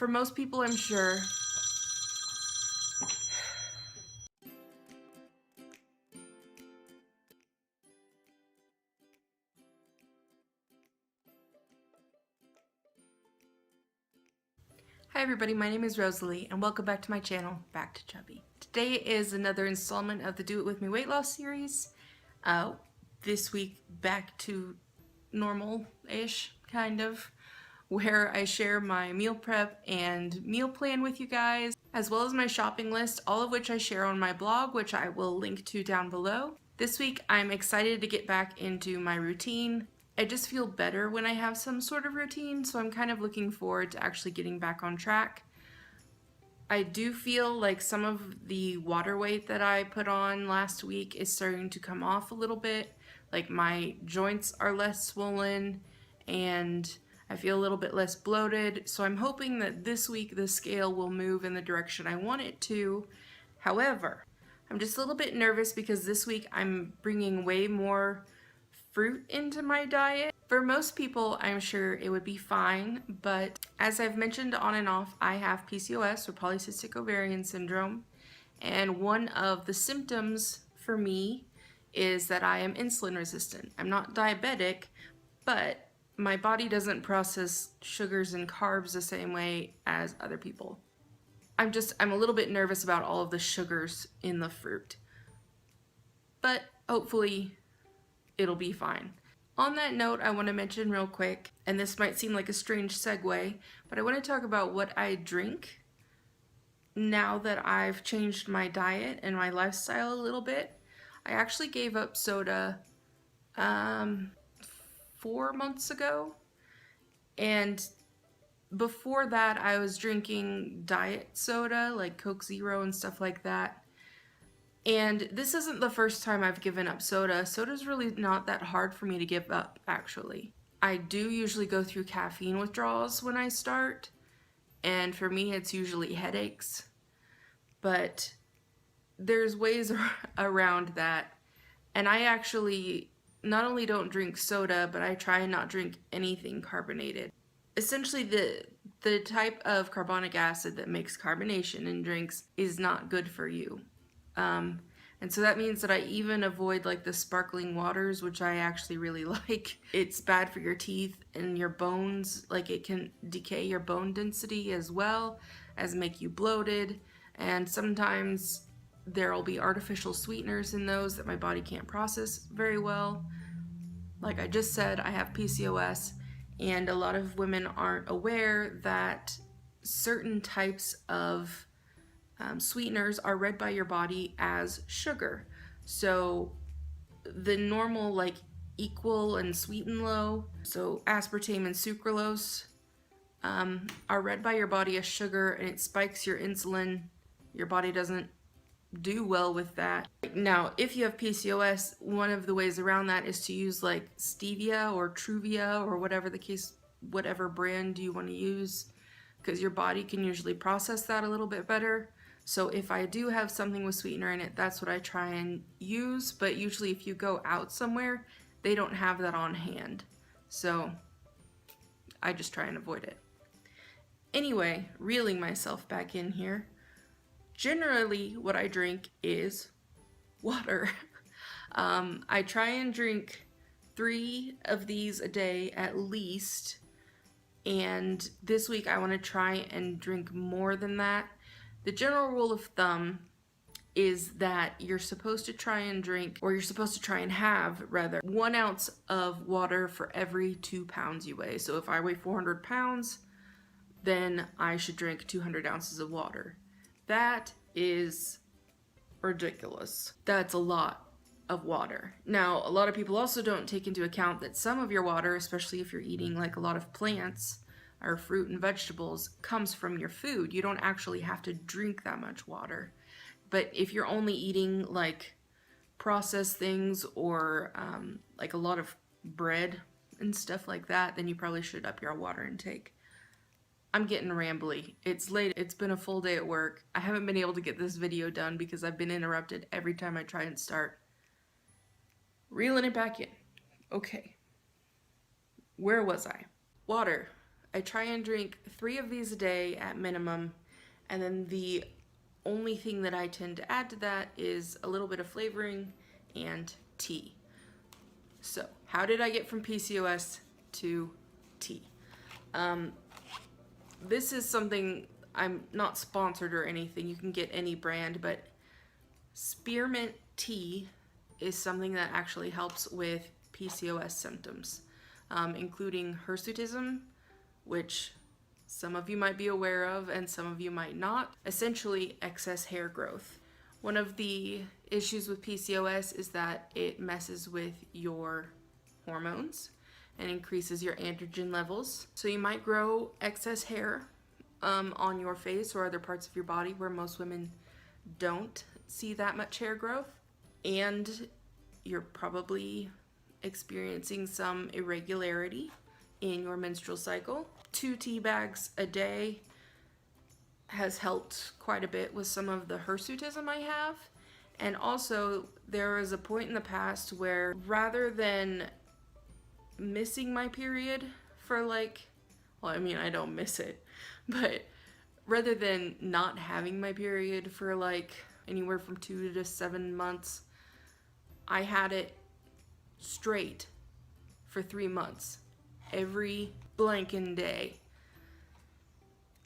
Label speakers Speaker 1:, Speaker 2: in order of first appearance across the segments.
Speaker 1: for most people, I'm sure, Hi everybody, my name is Rosalie and welcome back to my channel, Back to Chubby. Today is another installment of the Do It With Me Weight Loss series. This week back to normal-ish, kind of, where I share my meal prep and meal plan with you guys, as well as my shopping list, all of which I share on my blog, which I will link to down below. This week I'm excited to get back into my routine. I just feel better when I have some sort of routine, so I'm kind of looking forward to actually getting back on track. I do feel like some of the water weight that I put on last week is starting to come off a little bit. Like my joints are less swollen and I feel a little bit less bloated. So I'm hoping that this week the scale will move in the direction I want it to. However, I'm just a little bit nervous because this week I'm bringing way more fruit into my diet. For most people, I'm sure it would be fine, but as I've mentioned on and off, I have PCOS, or polycystic ovarian syndrome, and one of the symptoms for me is that I am insulin resistant. I'm not diabetic, but my body doesn't process sugars and carbs the same way as other people. I'm a little bit nervous about all of the sugars in the fruit, but hopefully it'll be fine. On that note, I want to mention real quick, and this might seem like a strange segue, but I want to talk about what I drink now that I've changed my diet and my lifestyle a little bit. I actually gave up soda 4 months ago, and before that I was drinking diet soda like Coke Zero and stuff like that. And this isn't the first time I've given up soda. Soda's really not that hard for me to give up, actually. I do usually go through caffeine withdrawals when I start, and for me it's usually headaches. But there's ways around that. And I actually not only don't drink soda, but I try and not drink anything carbonated. Essentially, the type of carbonic acid that makes carbonation in drinks is not good for you. And so that means that I even avoid like the sparkling waters, which I actually really like. It's bad for your teeth and your bones. Like it can decay your bone density as well as make you bloated. And sometimes there'll be artificial sweeteners in those that my body can't process very well. Like I just said, I have PCOS, and a lot of women aren't aware that certain types of sweeteners are read by your body as sugar. So the normal like equal and sweet and low, so aspartame and sucralose, are read by your body as sugar, and it spikes your insulin. Your body doesn't do well with that. Now, if you have PCOS, one of the ways around that is to use like stevia or Truvia or whatever the case, whatever brand you want to use, because your body can usually process that a little bit better. So if I do have something with sweetener in it, that's what I try and use, but usually if you go out somewhere, they don't have that on hand. So I just try and avoid it. Anyway, reeling myself back in here. Generally, what I drink is water. I try and drink 3 of these a day at least, and this week I want to try and drink more than that. The general rule of thumb is that you're supposed to try and drink, or you're supposed to try and have, rather, 1 ounce of water for every 2 pounds you weigh. So if I weigh 400 pounds, then I should drink 200 ounces of water. That is ridiculous. That's a lot of water. Now, a lot of people also don't take into account that some of your water, especially if you're eating like a lot of plants, or fruit and vegetables, comes from your food. You don't actually have to drink that much water. But if you're only eating like processed things or like a lot of bread and stuff like that, then you probably should up your water intake. I'm getting rambly. It's late. It's been a full day at work. I haven't been able to get this video done because I've been interrupted every time I try and start. Reeling it back in. Okay. Where was I? Water. I try and drink 3 of these a day at minimum, and then the only thing that I tend to add to that is a little bit of flavoring and tea. So, how did I get from PCOS to tea? This is something, I'm not sponsored or anything, you can get any brand, but spearmint tea is something that actually helps with PCOS symptoms, including hirsutism, which some of you might be aware of and some of you might not. Essentially, excess hair growth. One of the issues with PCOS is that it messes with your hormones and increases your androgen levels. So you might grow excess hair on your face or other parts of your body where most women don't see that much hair growth. And you're probably experiencing some irregularity in your menstrual cycle. 2 tea bags a day has helped quite a bit with some of the hirsutism I have. And also, there was a point in the past where rather than missing my period for I don't miss it, but rather than not having my period for anywhere from 2 to 7 months, I had it straight for 3 months, every blanking day.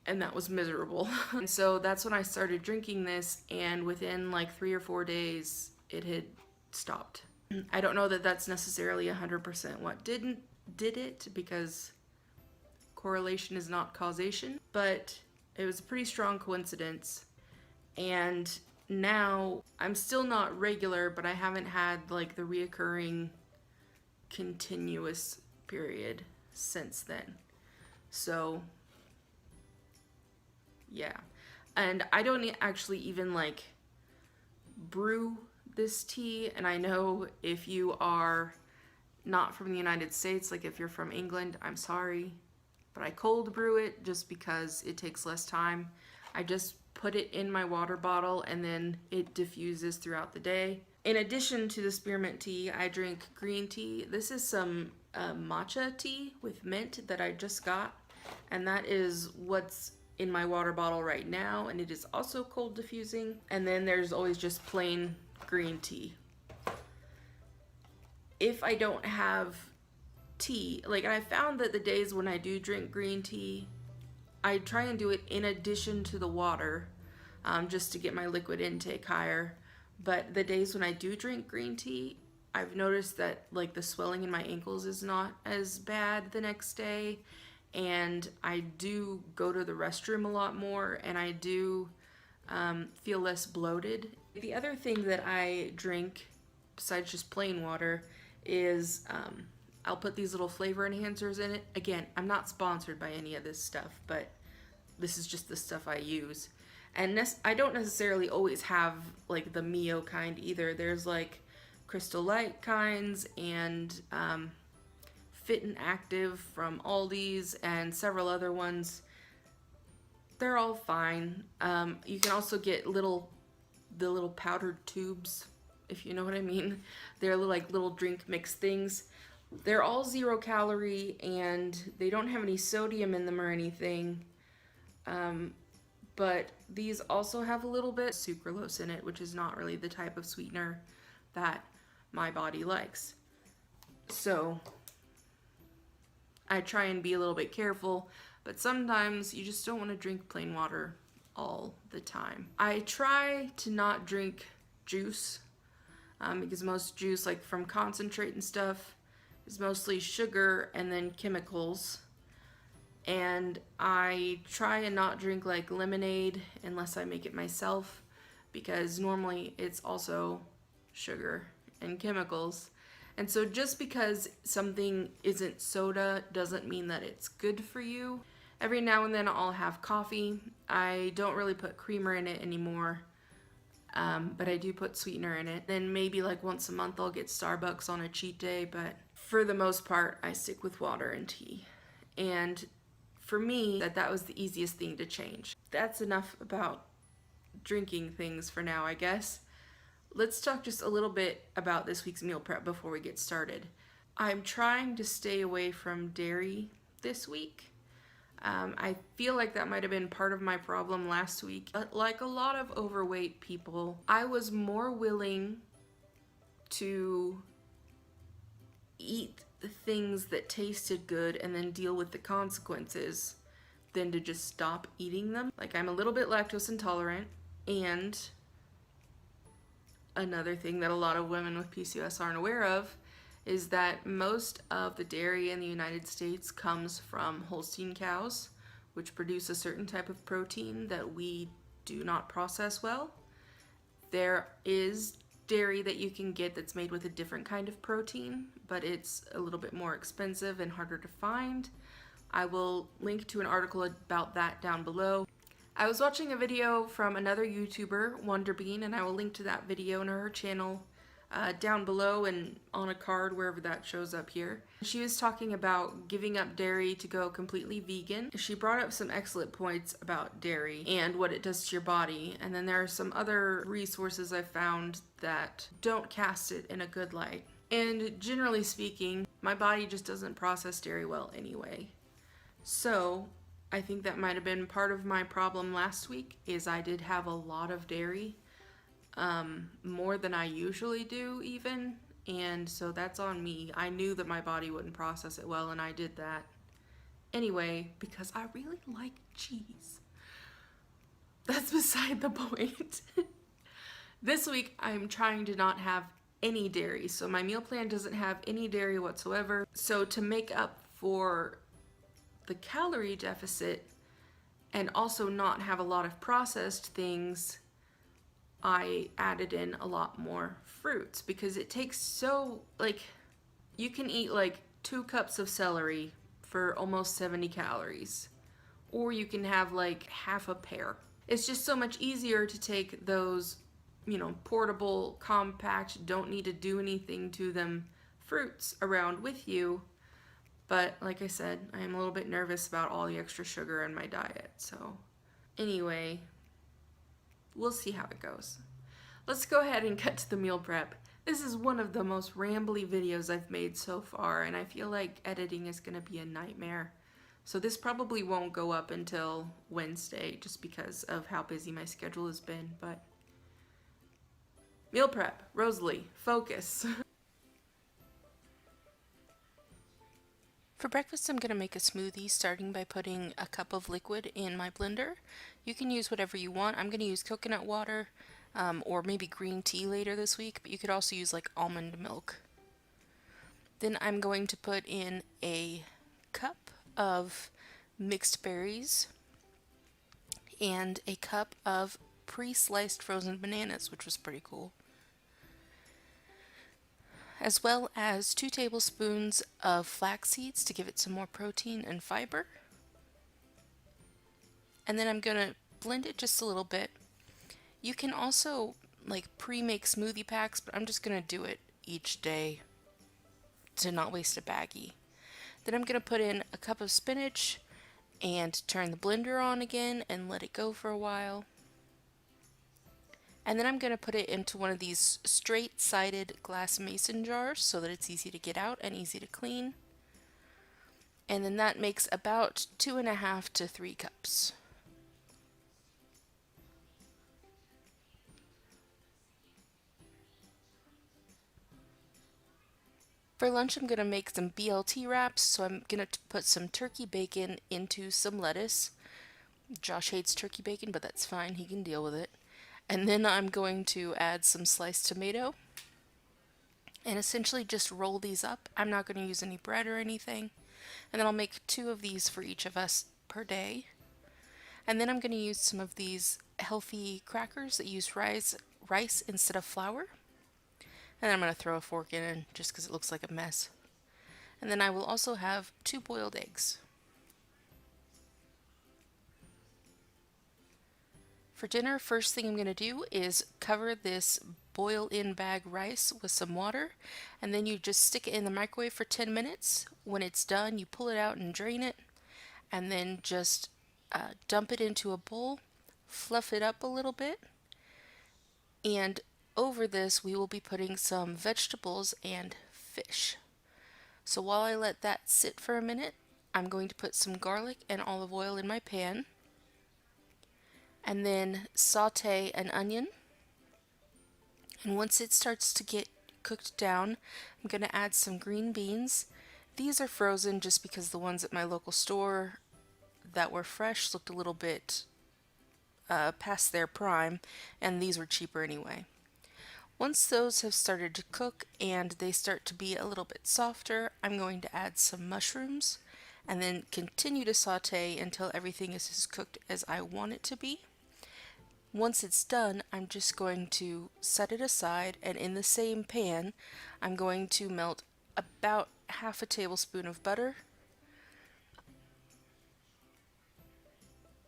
Speaker 1: And that was miserable. And so that's when I started drinking this, and within 3 or 4 days, it had stopped. I don't know that that's necessarily 100% what did it, because correlation is not causation, but it was a pretty strong coincidence. And now I'm still not regular, but I haven't had the reoccurring continuous period since then. So yeah. And I don't actually even brew this tea. And I know if you are not from the United States, if you're from England, I'm sorry, but I cold brew it just because it takes less time. I just put it in my water bottle and then it diffuses throughout the day. In addition to the spearmint tea, I drink green tea. This is some matcha tea with mint that I just got, and that is what's in my water bottle right now, and it is also cold diffusing. And then there's always just plain green tea. If I don't have tea, I found that the days when I do drink green tea, I try and do it in addition to the water, just to get my liquid intake higher. But the days when I do drink green tea, I've noticed that the swelling in my ankles is not as bad the next day, and I do go to the restroom a lot more, and I do feel less bloated. The other thing that I drink, besides just plain water, is I'll put these little flavor enhancers in it. Again, I'm not sponsored by any of this stuff, but this is just the stuff I use. And I don't necessarily always have the Mio kind either. There's Crystal Light kinds and Fit and Active from Aldi's and several other ones. They're all fine. You can also get the little powdered tubes, if you know what I mean. They're little drink mix things. They're all 0 calorie and they don't have any sodium in them or anything. But these also have a little bit of sucralose in it, which is not really the type of sweetener that my body likes. So I try and be a little bit careful, but sometimes you just don't want to drink plain water all the time. I try to not drink juice, because most juice, from concentrate and stuff, is mostly sugar and then chemicals. And I try and not drink lemonade unless I make it myself, because normally it's also sugar and chemicals. And so just because something isn't soda doesn't mean that it's good for you. Every now and then I'll have coffee. I don't really put creamer in it anymore, but I do put sweetener in it. Then maybe once a month I'll get Starbucks on a cheat day, but for the most part I stick with water and tea. And for me, that was the easiest thing to change. That's enough about drinking things for now, I guess. Let's talk just a little bit about this week's meal prep before we get started. I'm trying to stay away from dairy this week. I feel like that might have been part of my problem last week. But like a lot of overweight people, I was more willing to eat the things that tasted good and then deal with the consequences than to just stop eating them. Like, I'm a little bit lactose intolerant, and another thing that a lot of women with PCOS aren't aware of is that most of the dairy in the United States comes from Holstein cows, which produce a certain type of protein that we do not process well. There is dairy that you can get that's made with a different kind of protein, but it's a little bit more expensive and harder to find. I will link to an article about that down below. I was watching a video from another YouTuber, Wonderbean, and I will link to that video in her channel down below and on a card wherever that shows up here. She was talking about giving up dairy to go completely vegan. She brought up some excellent points about dairy and what it does to your body, and then there are some other resources I found that don't cast it in a good light. And generally speaking, my body just doesn't process dairy well anyway. So I think that might have been part of my problem last week, is I did have a lot of dairy, more than I usually do even, and so that's on me. I knew that my body wouldn't process it well, and I did that anyway because I really like cheese. That's beside the point. This week I'm trying to not have any dairy, so my meal plan doesn't have any dairy whatsoever. So to make up for the calorie deficit and also not have a lot of processed things, I added in a lot more fruits, because it takes you can eat like 2 cups of celery for almost 70 calories, or you can have like half a pear. It's just so much easier to take those, portable, compact, don't need to do anything to them fruits around with you. But like I said, I am a little bit nervous about all the extra sugar in my diet. So anyway, we'll see how it goes. Let's go ahead and cut to the meal prep. This is one of the most rambly videos I've made so far, and I feel like editing is going to be a nightmare. So this probably won't go up until Wednesday just because of how busy my schedule has been. But meal prep, Rosalie, focus. For breakfast, I'm going to make a smoothie starting by putting a cup of liquid in my blender. You can use whatever you want. I'm going to use coconut water or maybe green tea later this week, but you could also use like almond milk. Then I'm going to put in a cup of mixed berries and a cup of pre-sliced frozen bananas, which was pretty cool, as well as 2 tablespoons of flax seeds to give it some more protein and fiber. And then I'm going to blend it just a little bit. You can also pre-make smoothie packs, but I'm just going to do it each day to not waste a baggie. Then I'm going to put in a cup of spinach and turn the blender on again and let it go for a while. And then I'm going to put it into one of these straight-sided glass mason jars so that it's easy to get out and easy to clean. And then that makes about 2.5 to 3 cups. For lunch, I'm going to make some BLT wraps, so I'm going to put some turkey bacon into some lettuce. Josh hates turkey bacon, but that's fine, he can deal with it. And then I'm going to add some sliced tomato and essentially just roll these up. I'm not going to use any bread or anything. And then I'll make 2 of these for each of us per day. And then I'm going to use some of these healthy crackers that use rice instead of flour. And then I'm going to throw a fork in just because it looks like a mess. And then I will also have 2 boiled eggs. For dinner, first thing I'm going to do is cover this boil-in bag rice with some water, and then you just stick it in the microwave for 10 minutes. When it's done, you pull it out and drain it, and then just dump it into a bowl, fluff it up a little bit, and over this we will be putting some vegetables and fish. So while I let that sit for a minute, I'm going to put some garlic and olive oil in my pan, and then saute an onion. And once it starts to get cooked down, I'm going to add some green beans. These are frozen just because the ones at my local store that were fresh looked a little bit past their prime, and these were cheaper anyway. Once those have started to cook and they start to be a little bit softer, I'm going to add some mushrooms and then continue to saute until everything is as cooked as I want it to be. Once it's done, I'm just going to set it aside, and in the same pan, I'm going to melt about half a tablespoon of butter,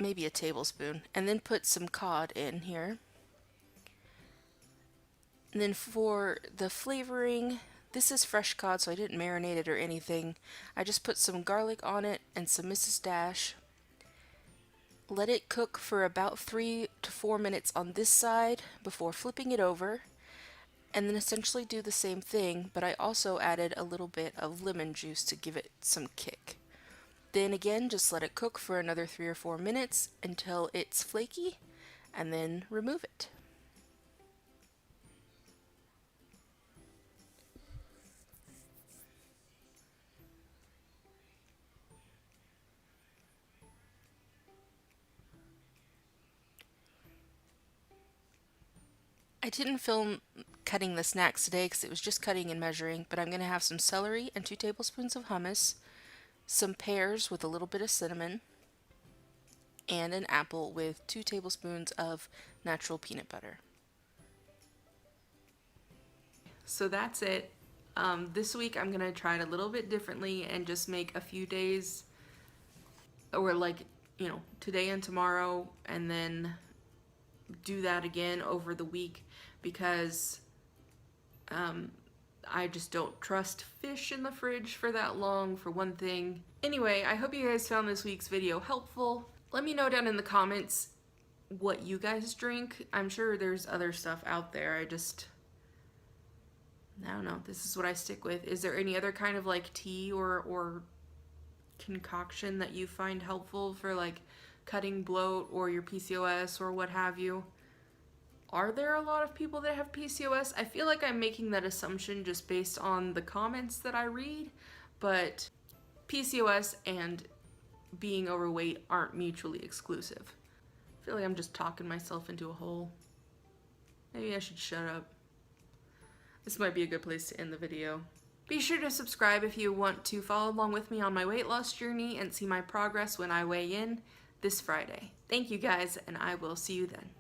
Speaker 1: maybe a tablespoon, and then put some cod in here. And then for the flavoring, this is fresh cod, so I didn't marinate it or anything. I just put some garlic on it and some Mrs. Dash. Let it cook for about 3 to 4 minutes on this side before flipping it over, and then essentially do the same thing, but I also added a little bit of lemon juice to give it some kick. Then again, just let it cook for another 3 or 4 minutes until it's flaky, and then remove it. I didn't film cutting the snacks today because it was just cutting and measuring, but I'm going to have some celery and 2 tablespoons of hummus, some pears with a little bit of cinnamon, and an apple with 2 tablespoons of natural peanut butter. So that's it. This week I'm going to try it a little bit differently and just make a few days, or like, today and tomorrow, and then do that again over the week, because I just don't trust fish in the fridge for that long, for one thing. Anyway, I hope you guys found this week's video helpful. Let me know down in the comments what you guys drink. I'm sure there's other stuff out there. I don't know. This is what I stick with. Is there any other kind of like tea or concoction that you find helpful for like cutting bloat or your PCOS or what have you? Are there a lot of people that have PCOS? I feel like I'm making that assumption just based on the comments that I read, but PCOS and being overweight aren't mutually exclusive. I feel like I'm just talking myself into a hole. Maybe I should shut up. This might be a good place to end the video. Be sure to subscribe if you want to follow along with me on my weight loss journey and see my progress when I weigh in this Friday. Thank you guys, and I will see you then.